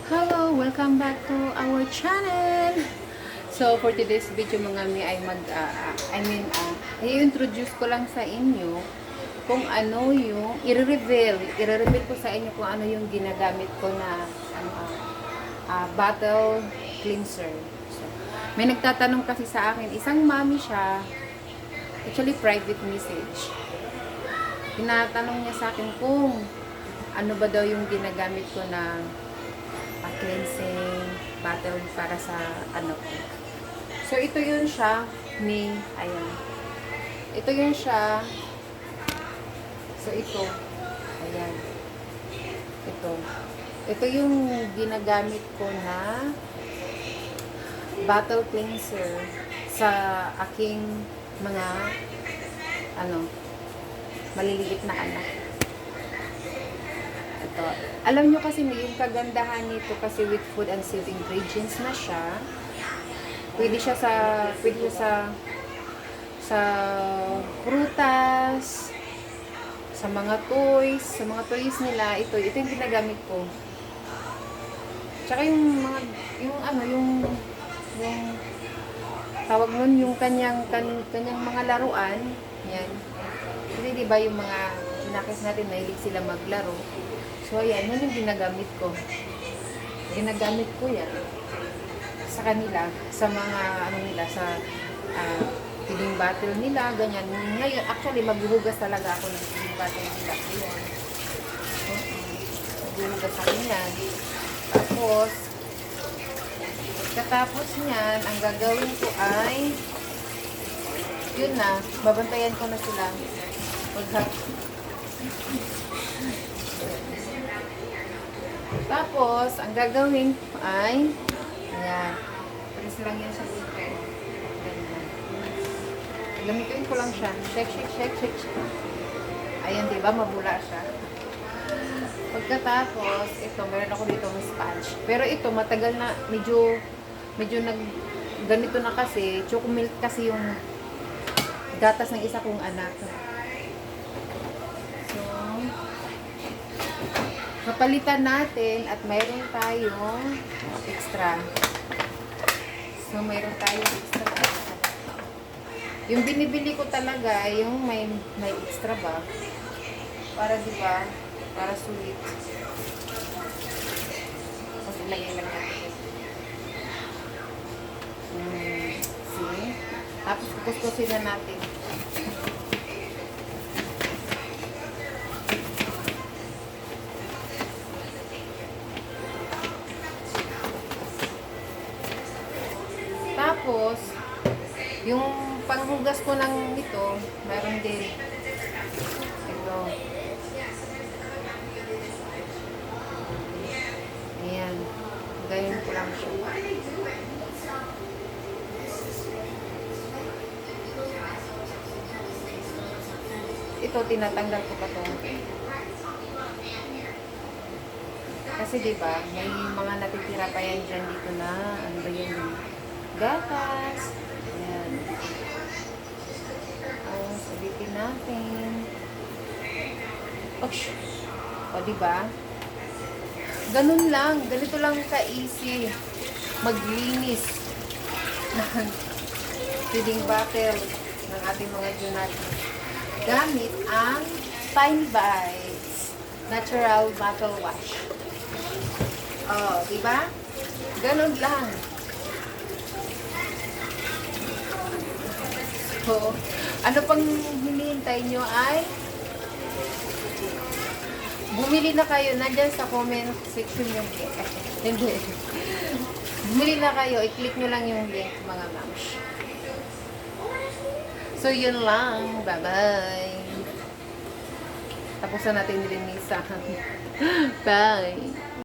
Hello! Welcome back to our channel! So, for today's video mga mi ay i-introduce ko lang sa inyo kung ano yung i-reveal ko sa inyo kung ano yung ginagamit ko na bottle cleanser. So, may nagtatanong kasi sa akin, isang mami siya, actually private message. Tinatanong niya sa akin kung ano ba daw yung ginagamit ko na cleansing bottle para sa ano ko. So, ito yun siya ayan. Ito yun siya. So, ito. Ayan. Ito yung ginagamit ko na bottle cleanser sa aking mga maliliit na anak. Ito. Alam nyo kasi yung kagandahan nito kasi with food and seed ingredients na siya. Pwede siya sa prutas, sa mga toys nila. Ito yung ginagamit ko. Tsaka yung tawag nun, yung kanyang mga laruan. Yan. Kasi diba yung mga kinakis natin, mahilig sila maglaro. So, ayan, yun yung ginagamit ko. Ginagamit ko yan sa kanila, sa mga, sa feeding bottle nila, ganyan. Ngayon, actually, maghuhugas talaga ako ng feeding bottle nila. Ayan. Maghuhugas ako yan. Katapos niyan, ang gagawin ko ay, yun na, babantayan ko na sila. Tapos, ang gagawin ay, ayan, pares lang yan sa dito. Gamitin ko lang siya. Shake. Ayan, diba? Mabula siya. Pagkatapos, ito, meron ako dito ng sponge. Pero ito, matagal na, medyo ganito na kasi, choco milk kasi yung gatas ng isa kong anak. Papalitan natin at mayroon tayong extra. So, mayroon tayong extra. Yung binibili ko talaga, yung may extra ba? Para diba? Para sulit. Tapos ilagay lang natin. See? Tapos kukuskusin na natin. Tapos, yung panghugas ko ng ito, meron din. Ito. Ayan. Ganyan ko lang siya. Ito, tinatanggal ko pa ito. Kasi diba, may mga natitira pa yan dyan dito na, ano ba yun? Gatas. Ayan. Sabitin natin. O, diba? Ganun lang. Ganito lang ka-easy maglinis ng feeding bottle ng ating mga junat. Gamit ang Fine Bites Natural Bottle Wash. O, diba? Ganun lang. So, ano pang hinihintay nyo ay bumili na kayo. Nandyan sa comment section yung link. Hindi. Bumili na kayo. I-click nyo lang yung link, mga mams. So, yun lang. Bye-bye. Tapos na natin nilinisan. Bye.